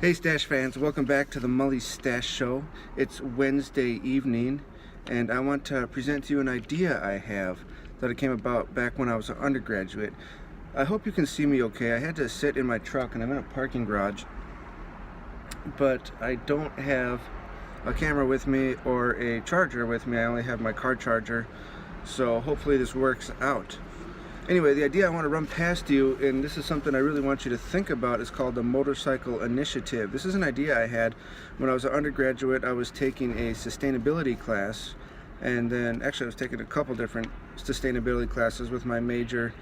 Hey Stash fans, welcome back to the Mully Stash Show. It's Wednesday evening and I want to present to you an idea I have that it came about back when I was an undergraduate. I hope you can see me okay. I had to sit in my truck and I'm in a parking garage, but I don't have a camera with me or a charger with me. I only have my car charger, so hopefully this works out. Anyway, the idea I want to run past you, and this is something I really want you to think about, is called the motorcycle initiative. This is an idea I had when I was an undergraduate. I was taking a sustainability class, and then actually I was taking a couple different sustainability classes with my major,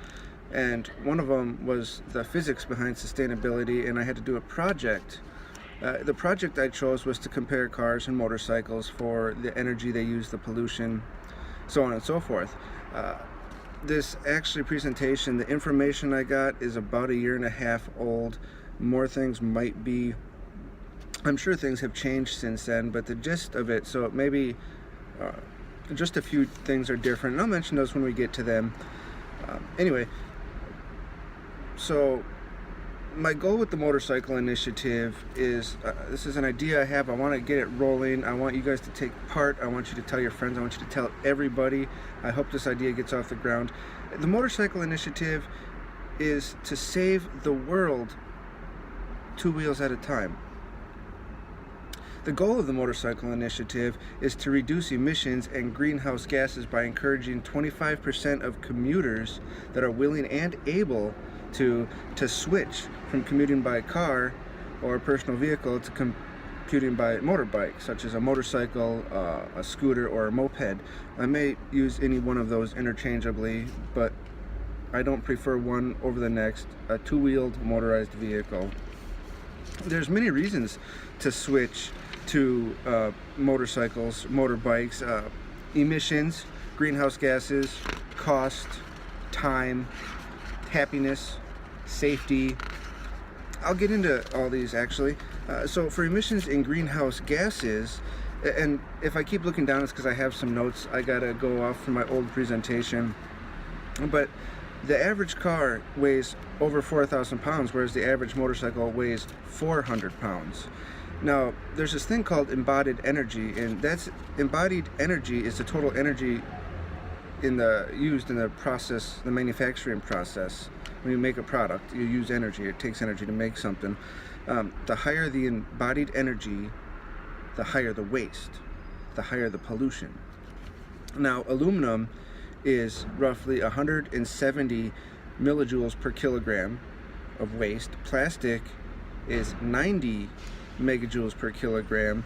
and one of them was the physics behind sustainability, and I had to do a project. The project I chose was to compare cars and motorcycles for the energy they use, the pollution, so on and so forth. This actually presentation, the information I got is about a year and a half old. More things might be, I'm sure things have changed since then, but the gist of it, so maybe just a few things are different, and I'll mention those when we get to them. Anyway, so my goal with the motorcycle initiative is, this is an idea I have. I want to get it rolling. I want you guys to take part. I want you to tell your friends. I want you to tell everybody. I hope this idea gets off the ground. The motorcycle initiative is to save the world 2 wheels at a time. The goal of the motorcycle initiative is to reduce emissions and greenhouse gases by encouraging 25% of commuters that are willing and able to switch from commuting by car or personal vehicle to commuting by motorbike, such as a motorcycle, a scooter, or a moped. I may use any one of those interchangeably, but I don't prefer one over the next, a two-wheeled motorized vehicle. There's many reasons to switch to motorcycles, motorbikes: emissions, greenhouse gases, cost, time, happiness, safety. I'll get into all these actually. So for emissions and greenhouse gases, and if I keep looking down, it's because I have some notes I gotta go off from my old presentation, but the average car weighs over 4,000 pounds, whereas the average motorcycle weighs 400 pounds. Now, there's this thing called embodied energy, and that's embodied energy is the total energy used in the process, the manufacturing process. When you make a product, you use energy. It takes energy to make something. The higher the embodied energy, the higher the waste, the higher the pollution. Now, aluminum is roughly 170 millijoules per kilogram of waste. Plastic is 90 megajoules per kilogram,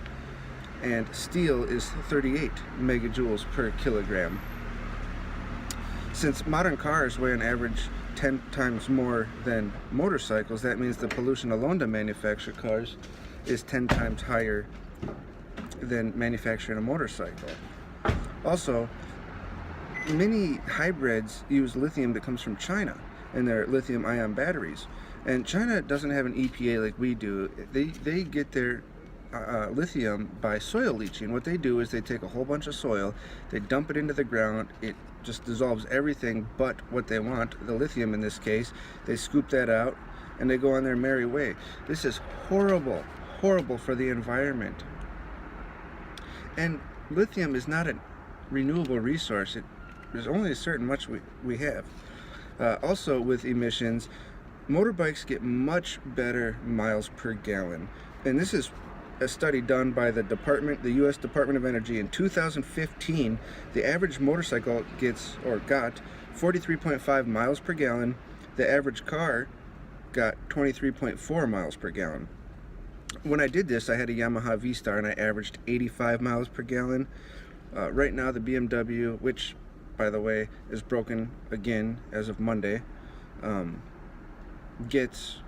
and steel is 38 megajoules per kilogram. Since modern cars weigh on average 10 times more than motorcycles, that means the pollution alone to manufacture cars is 10 times higher than manufacturing a motorcycle. Also, many hybrids use lithium that comes from China in their lithium-ion batteries. And China doesn't have an EPA like we do. They get their lithium by soil leaching. What they do is they take a whole bunch of soil, they dump it into the ground, it just dissolves everything but what they want, the lithium in this case. They scoop that out and they go on their merry way. This is horrible, horrible for the environment. And lithium is not a renewable resource. There's only a certain much we have. Also with emissions, motorbikes get much better miles per gallon. And this is a study done by the U.S. Department of Energy. In 2015, the average motorcycle got 43.5 miles per gallon. The average car got 23.4 miles per gallon. When I did this, I had a Yamaha V-Star and I averaged 85 miles per gallon. Right now, the BMW, which, by the way, is broken again as of Monday, gets,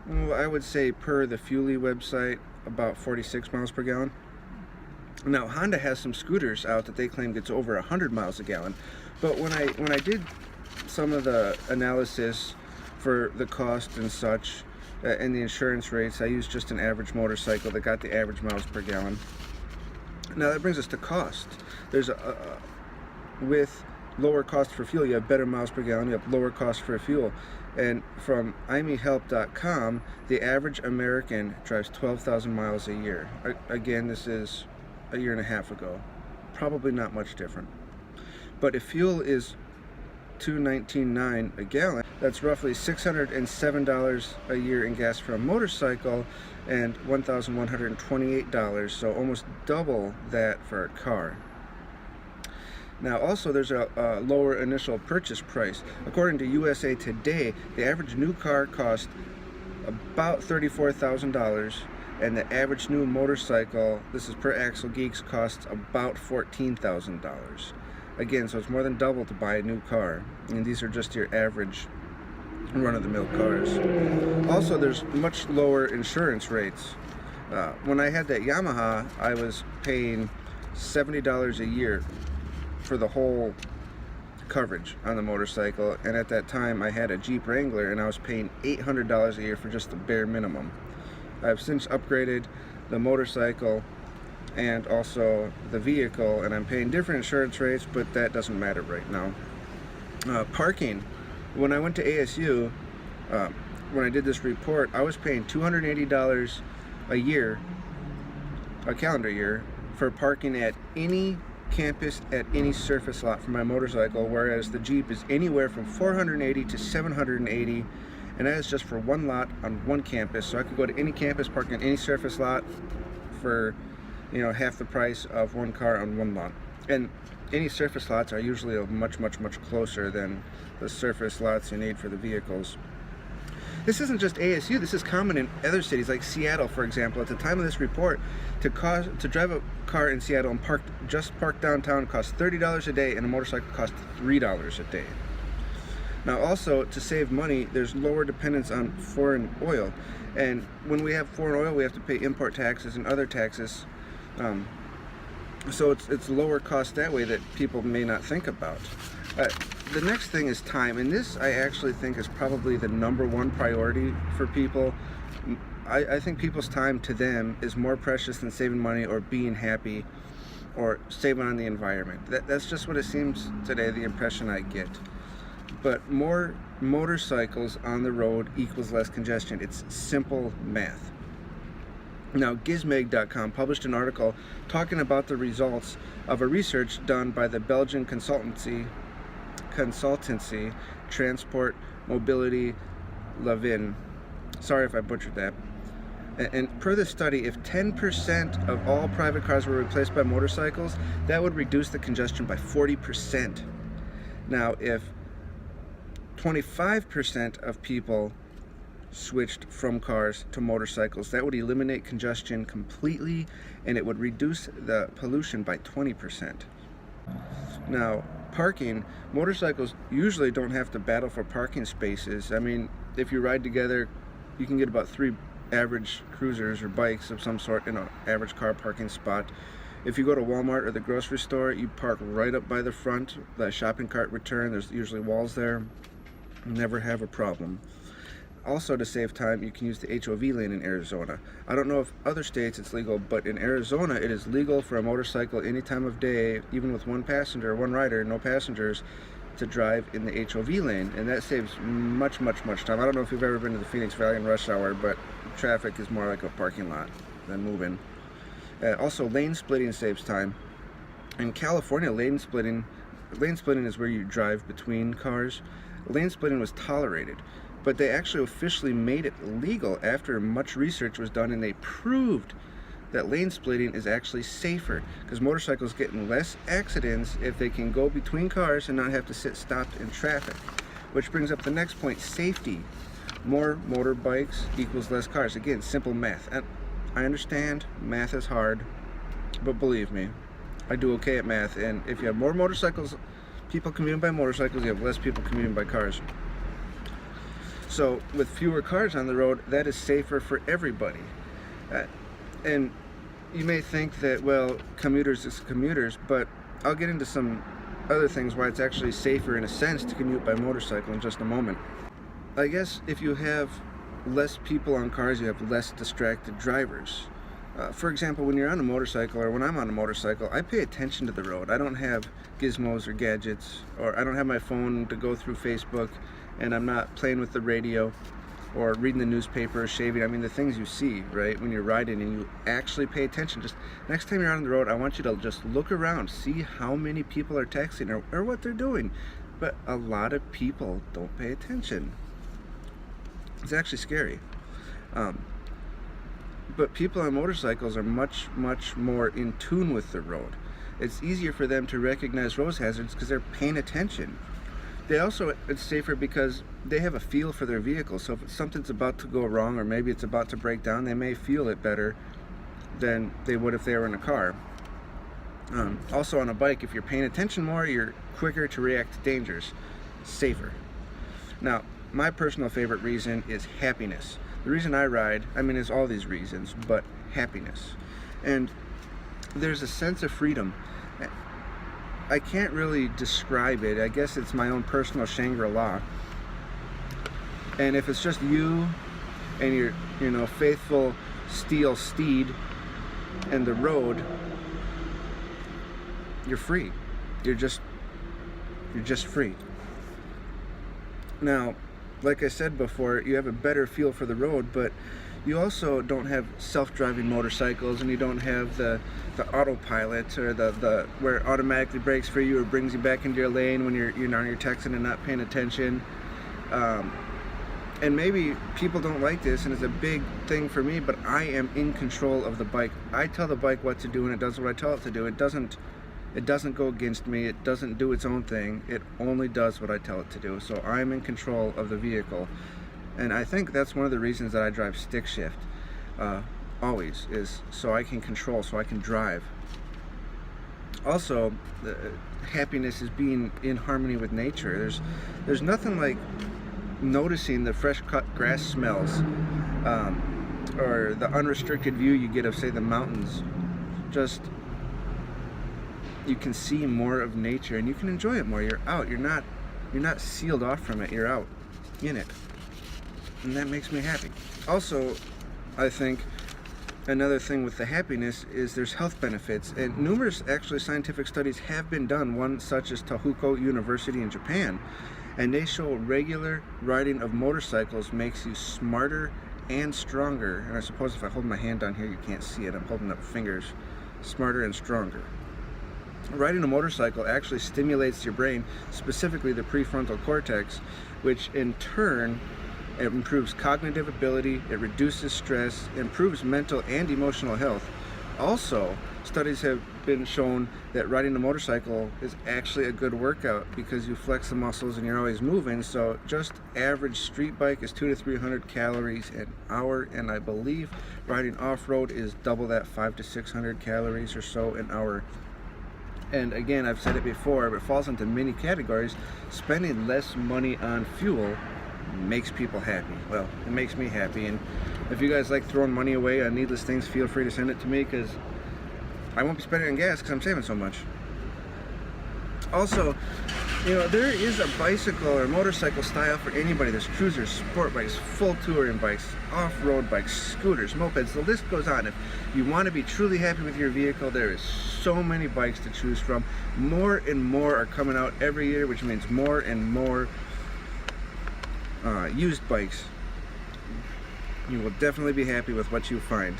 well, I would say per the Mully website, about 46 miles per gallon. Now, Honda has some scooters out that they claim gets over 100 miles a gallon. But when I did some of the analysis for the cost and such, and the insurance rates, I used just an average motorcycle that got the average miles per gallon. Now that brings us to cost. With lower cost for fuel, you have better miles per gallon, you have lower cost for fuel. And from imehelp.com, the average American drives 12,000 miles a year. Again, this is a year and a half ago. Probably not much different. But if fuel is $2.19 a gallon, that's roughly $607 a year in gas for a motorcycle and $1,128, so almost double that for a car. Now also there's a lower initial purchase price. According to USA Today, the average new car cost about $34,000, and the average new motorcycle, this is per Axle Geeks, costs about $14,000. Again, so it's more than double to buy a new car, and these are just your average run-of-the-mill cars. Also, there's much lower insurance rates. When I had that Yamaha, I was paying $70 a year for the whole coverage on the motorcycle, and at that time I had a Jeep Wrangler and I was paying $800 a year for just the bare minimum. I've since upgraded the motorcycle and also the vehicle, and I'm paying different insurance rates, but that doesn't matter right now. Parking. When I went to ASU, when I did this report, I was paying $280 a year, a calendar year, for parking at any campus at any surface lot for my motorcycle, whereas the Jeep is anywhere from $480 to $780, and that is just for one lot on one campus. So I could go to any campus, park on any surface lot for, you know, half the price of one car on one lot. And any surface lots are usually much closer than the surface lots you need for the vehicles. This isn't just ASU, this is common in other cities like Seattle, for example. At the time of this report, to drive a car in Seattle and just park downtown costs $30 a day, and a motorcycle costs $3 a day. Now also, to save money, there's lower dependence on foreign oil. And when we have foreign oil, we have to pay import taxes and other taxes. So it's lower cost that way that people may not think about. The next thing is time, and this I actually think is probably the #1 priority for people. I think people's time to them is more precious than saving money or being happy or saving on the environment. That's just what it seems today, the impression I get. But more motorcycles on the road equals less congestion. It's simple math. Now, Gizmag.com published an article talking about the results of a research done by the Belgian consultancy Transport Mobility Levin. Sorry if I butchered that. And per the study, if 10% of all private cars were replaced by motorcycles, that would reduce the congestion by 40%. Now, if 25% of people switched from cars to motorcycles, that would eliminate congestion completely, and it would reduce the pollution by 20%. Now, parking, motorcycles usually don't have to battle for parking spaces. I mean, if you ride together, you can get about 3 average cruisers or bikes of some sort in an average car parking spot. If you go to Walmart or the grocery store, you park right up by the front, the shopping cart return, there's usually walls there. Never have a problem. Also, to save time, you can use the HOV lane in Arizona. I don't know if other states it's legal, but in Arizona it is legal for a motorcycle any time of day, even with one passenger, one rider, no passengers, to drive in the HOV lane, and that saves much time. I don't know if you've ever been to the Phoenix Valley in rush hour, but traffic is more like a parking lot than moving. Also, lane splitting saves time. In California, lane splitting is where you drive between cars. Lane splitting was tolerated, but they actually officially made it legal after much research was done, and they proved that lane splitting is actually safer because motorcycles get in less accidents if they can go between cars and not have to sit stopped in traffic. Which brings up the next point, safety. More motorbikes equals less cars. Again, simple math. And I understand math is hard, but believe me, I do okay at math. And if you have more motorcycles, people commuting by motorcycles, you have less people commuting by cars. So with fewer cars on the road, that is safer for everybody. And you may think that, well, commuters is commuters, but I'll get into some other things why it's actually safer in a sense to commute by motorcycle in just a moment. I guess if you have less people on cars, you have less distracted drivers. For example, when you're on a motorcycle, or when I'm on a motorcycle, I pay attention to the road. I don't have gizmos or gadgets, or I don't have my phone to go through Facebook, and I'm not playing with the radio or reading the newspaper or shaving. I mean, the things you see, right, when you're riding and you actually pay attention. Just next time you're on the road, I want you to just look around, see how many people are texting or what they're doing. But a lot of people don't pay attention. It's actually scary. But people on motorcycles are much, much more in tune with the road. It's easier for them to recognize road hazards because they're paying attention. It's safer because they have a feel for their vehicle. So if something's about to go wrong, or maybe it's about to break down, they may feel it better than they would if they were in a car. Also on a bike, if you're paying attention more, you're quicker to react to dangers, safer. Now, my personal favorite reason is happiness. The reason I ride, I mean, there's all these reasons, but happiness. And there's a sense of freedom. I can't really describe it. I guess it's my own personal Shangri-La. And if it's just you and your faithful steel steed and the road, you're free. You're just free. Now, like I said before, you have a better feel for the road, but you also don't have self-driving motorcycles, and you don't have the autopilot, or the where it automatically brakes for you or brings you back into your lane when you're texting and not paying attention. And maybe people don't like this, and it's a big thing for me, but I am in control of the bike. I tell the bike what to do, and it does what I tell it to do. It doesn't go against me. It doesn't do its own thing. It only does what I tell it to do. So I'm in control of the vehicle. And I think that's one of the reasons that I drive stick shift. Always is so I can control, so I can drive. Also, happiness is being in harmony with nature. There's nothing like noticing the fresh cut grass smells, or the unrestricted view you get of, say, the mountains. Just, you can see more of nature and you can enjoy it more. You're out. You're not sealed off from it. You're out in it, and that makes me happy. Also, I think another thing with the happiness is there's health benefits, and numerous actually scientific studies have been done, one such as Tohoku University in Japan, and they show regular riding of motorcycles makes you smarter and stronger. And I suppose if I hold my hand down here, you can't see it. I'm holding up fingers. Smarter and stronger. Riding a motorcycle actually stimulates your brain, specifically the prefrontal cortex, which in turn it improves cognitive ability, it reduces stress, improves mental and emotional health. Also, studies have been shown that riding a motorcycle is actually a good workout because you flex the muscles and you're always moving. So just average street bike is 200 to 300 calories an hour, and I believe riding off-road is double that, 500 to 600 calories or so an hour. And again, I've said it before, but it falls into many categories. Spending less money on fuel makes people happy. Well, it makes me happy. And if you guys like throwing money away on needless things, feel free to send it to me, because I won't be spending it on gas because I'm saving so much. Also, there is a bicycle or motorcycle style for anybody. There's cruisers, sport bikes, full touring bikes, off-road bikes, scooters, mopeds. The list goes on. If you want to be truly happy with your vehicle, there is so many bikes to choose from. More and more are coming out every year, which means more and more used bikes. You will definitely be happy with what you find.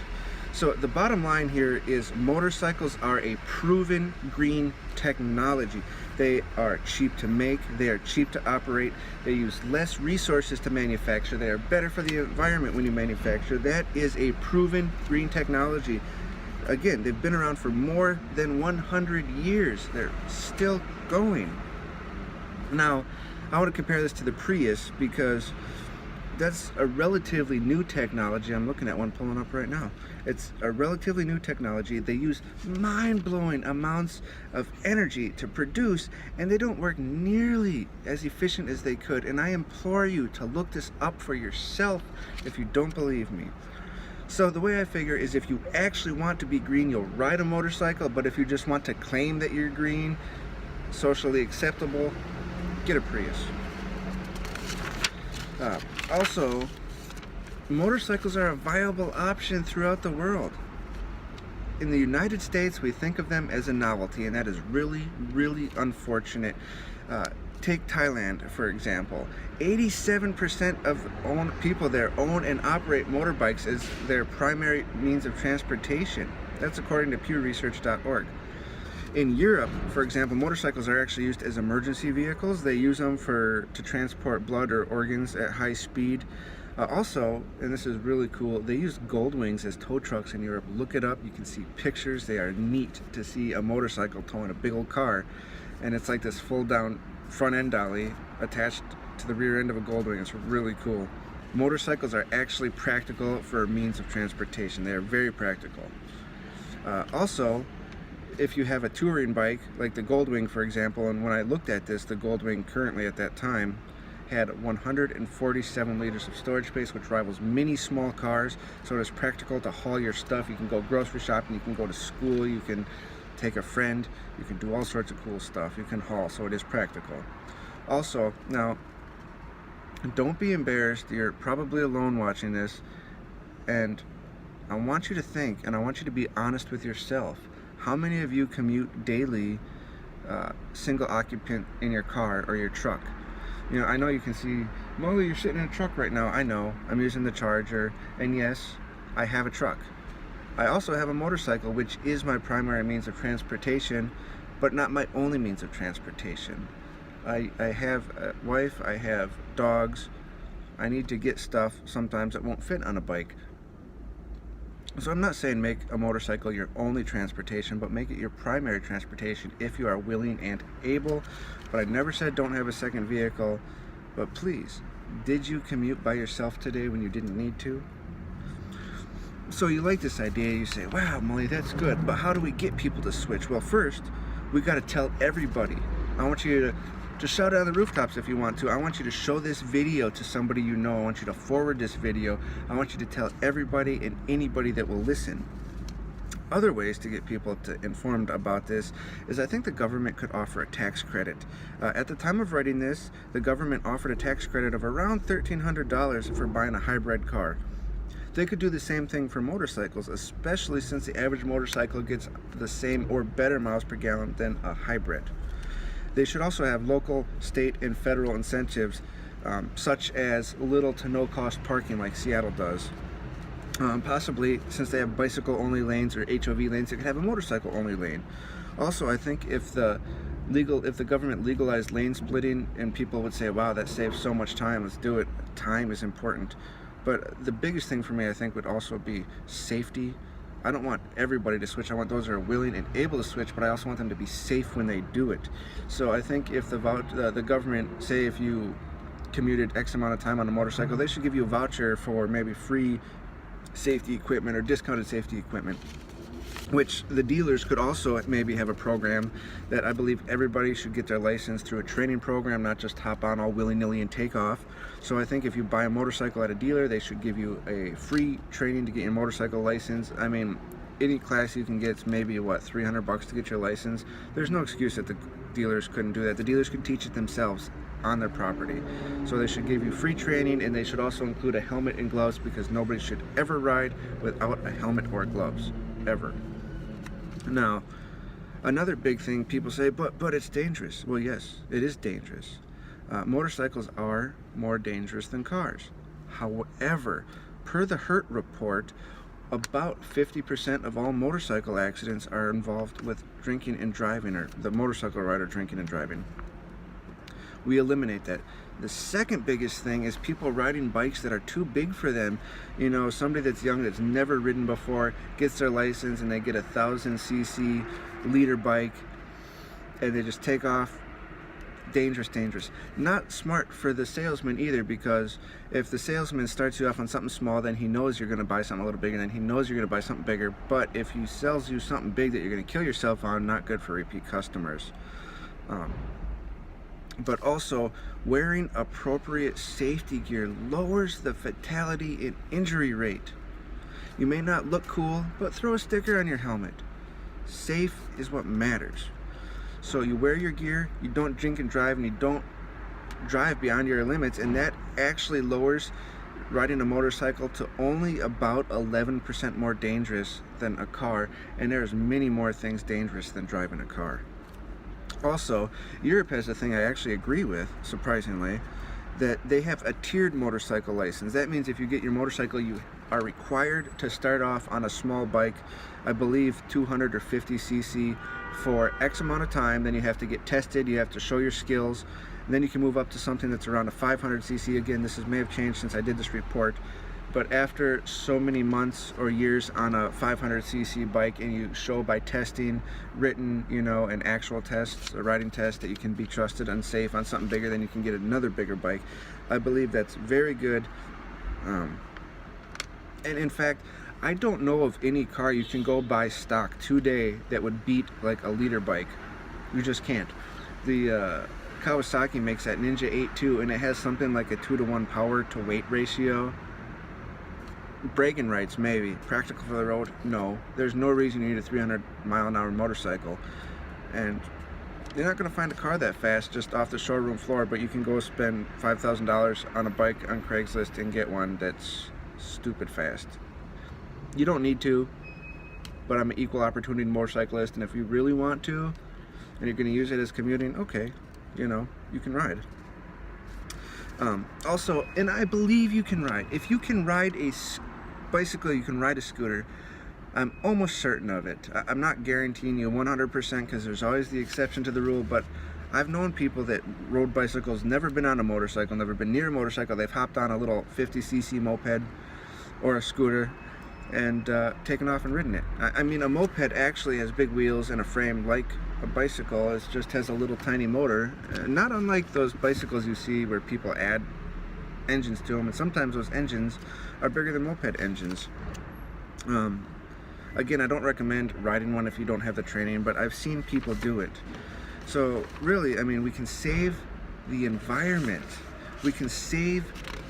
So the bottom line here is motorcycles are a proven green technology. They are cheap to make, they are cheap to operate, they use less resources to manufacture, they are better for the environment when you manufacture. That is a proven green technology. Again, they've been around for more than 100 years. They're still going. Now, I want to compare this to the Prius because that's a relatively new technology. I'm looking at one pulling up right now. It's a relatively new technology. They use mind-blowing amounts of energy to produce, and they don't work nearly as efficient as they could. And I implore you to look this up for yourself if you don't believe me. So the way I figure is, if you actually want to be green, you'll ride a motorcycle, but if you just want to claim that you're green, socially acceptable, get a Prius. Also, motorcycles are a viable option throughout the world. in the United States, we think of them as a novelty, and that is really, really unfortunate. Take Thailand, for example. 87% of people there own and operate motorbikes as their primary means of transportation. That's according to pewresearch.org. In Europe, for example, motorcycles are actually used as emergency vehicles. They use them to transport blood or organs at high speed. Also, and this is really cool, they use gold wings as tow trucks in Europe. Look it up, you can see pictures. They are neat to see a motorcycle towing a big old car, and it's like this full down front end dolly attached to the rear end of a gold wing. It's really cool. Motorcycles are actually practical for a means of transportation. They are very practical. Also, if you have a touring bike like the Goldwing, for example, and when I looked at this, the Goldwing currently at that time had 147 liters of storage space, which rivals many small cars. So it is practical to haul your stuff. You can go grocery shopping, you can go to school, you can take a friend, you can do all sorts of cool stuff. You can haul, so it is practical. Also, now, don't be embarrassed. You're probably alone watching this, and I want you to think, and I want you to be honest with yourself. How many of you commute daily single occupant in your car or your truck? You know, I know you can see, Mully, you're sitting in a truck right now. I know, I'm using the Charger, and yes, I have a truck. I also have a motorcycle, which is my primary means of transportation, but not my only means of transportation. I have a wife, I have dogs. I need to get stuff sometimes that won't fit on a bike. So I'm not saying make a motorcycle your only transportation, but make it your primary transportation if you are willing and able. But I never said don't have a second vehicle. But please, did you commute by yourself today when you didn't need to? So you like this idea, you say, wow, Mully, that's good, but how do we get people to switch? Well, first, we got to tell everybody. I want you to shout it on the rooftops if you want to. I want you to show this video to somebody you know. I want you to forward this video. I want you to tell everybody and anybody that will listen. Other ways to get people informed about this is I think the government could offer a tax credit. At the time of writing this, the government offered a tax credit of around $1,300 for buying a hybrid car. They could do the same thing for motorcycles, especially since the average motorcycle gets the same or better miles per gallon than a hybrid. They should also have local, state, and federal incentives, such as little to no cost parking like Seattle does. Possibly, since they have bicycle-only lanes or HOV lanes, they could have a motorcycle-only lane. Also, I think if the government legalized lane splitting and people would say, wow, that saves so much time, let's do it. Time is important. But the biggest thing for me, I think, would also be safety. I don't want everybody to switch. I want those who are willing and able to switch, but I also want them to be safe when they do it. So I think if the government, say if you commuted X amount of time on a motorcycle, they should give you a voucher for maybe free safety equipment or discounted safety equipment, which the dealers could also maybe have a program that I believe everybody should get their license through a training program, not just hop on all willy-nilly and take off. So I think if you buy a motorcycle at a dealer, they should give you a free training to get your motorcycle license. I mean, any class you can get is maybe, what, $300 to get your license. There's no excuse that the dealers couldn't do that. The dealers could teach it themselves on their property. So they should give you free training, and they should also include a helmet and gloves, because nobody should ever ride without a helmet or gloves, ever. Now, another big thing people say, but it's dangerous. Well, yes, it is dangerous. Motorcycles are more dangerous than cars. However, per the Hurt report, about 50% of all motorcycle accidents are involved with drinking and driving, or the motorcycle rider drinking and driving. We eliminate that. The second biggest thing is people riding bikes that are too big for them. You know, somebody that's young, that's never ridden before, gets their license and they get a 1,000cc liter bike and they just take off. Dangerous, dangerous. Not smart for the salesman either, because if the salesman starts you off on something small, then he knows you're going to buy something a little bigger, and then he knows you're going to buy something bigger. But if he sells you something big that you're going to kill yourself on, not good for repeat customers. But also, wearing appropriate safety gear lowers the fatality and injury rate. You may not look cool, but throw a sticker on your helmet. Safe is what matters. So you wear your gear, you don't drink and drive, and you don't drive beyond your limits, and that actually lowers riding a motorcycle to only about 11% more dangerous than a car, and there's many more things dangerous than driving a car. Also, Europe has a thing I actually agree with, surprisingly, that they have a tiered motorcycle license. That means if you get your motorcycle, you are required to start off on a small bike, I believe 200 or 50 cc for X amount of time. Then you have to get tested, you have to show your skills, and then you can move up to something that's around a 500 cc. Again, may have changed since I did this report, but after so many months or years on a 500 cc bike, and you show by testing, written, and actual tests, a riding test, that you can be trusted and safe on something bigger, then you can get another bigger bike. I believe that's very good. And in fact, I don't know of any car you can go buy stock today that would beat like a liter bike. You just can't. The Kawasaki makes that Ninja 8.2, and it has something like a 2-to-1 power to weight ratio. Bragging rights, maybe. Practical for the road, no. There's no reason you need a 300-mile-an-hour motorcycle. And you're not going to find a car that fast just off the showroom floor, but you can go spend $5,000 on a bike on Craigslist and get one that's stupid fast. You don't need to, but I'm an equal opportunity motorcyclist, and if you really want to, and you're going to use it as commuting, okay, you can ride. Also, and I believe you can ride. If you can ride a bicycle, you can ride a scooter. I'm almost certain of it. I'm not guaranteeing you 100% because there's always the exception to the rule, but I've known people that rode bicycles, never been on a motorcycle, never been near a motorcycle. They've hopped on a little 50cc moped or a scooter and taken off and ridden it. I mean, a moped actually has big wheels and a frame like a bicycle. It just has a little tiny motor, not unlike those bicycles you see where people add engines to them, and sometimes those engines are bigger than moped engines. Again, I don't recommend riding one if you don't have the training, but I've seen people do it. So really, I mean, we can save the environment, we can save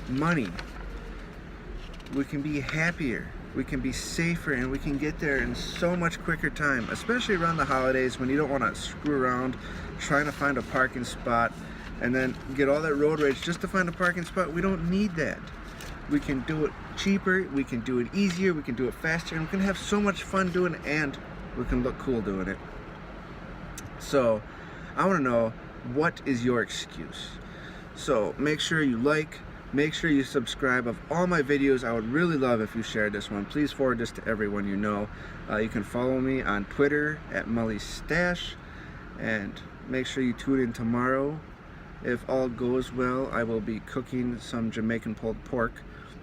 money, we can be happier, we can be safer, and we can get there in so much quicker time, especially around the holidays when you don't want to screw around trying to find a parking spot and then get all that road rage just to find a parking spot. We don't need that. We can do it cheaper, we can do it easier, we can do it faster, and we can have so much fun doing it, and we can look cool doing it. So I want to know, what is your excuse? So make sure you like, make sure you subscribe. Of all my videos, I would really love if you shared this one. Please forward this to everyone you know. You can follow me on Twitter at Mully Stash, and make sure you tune in tomorrow. If all goes well, I will be cooking some Jamaican pulled pork.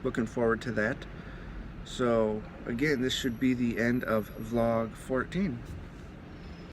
Looking forward to that. So again, this should be the end of vlog 14.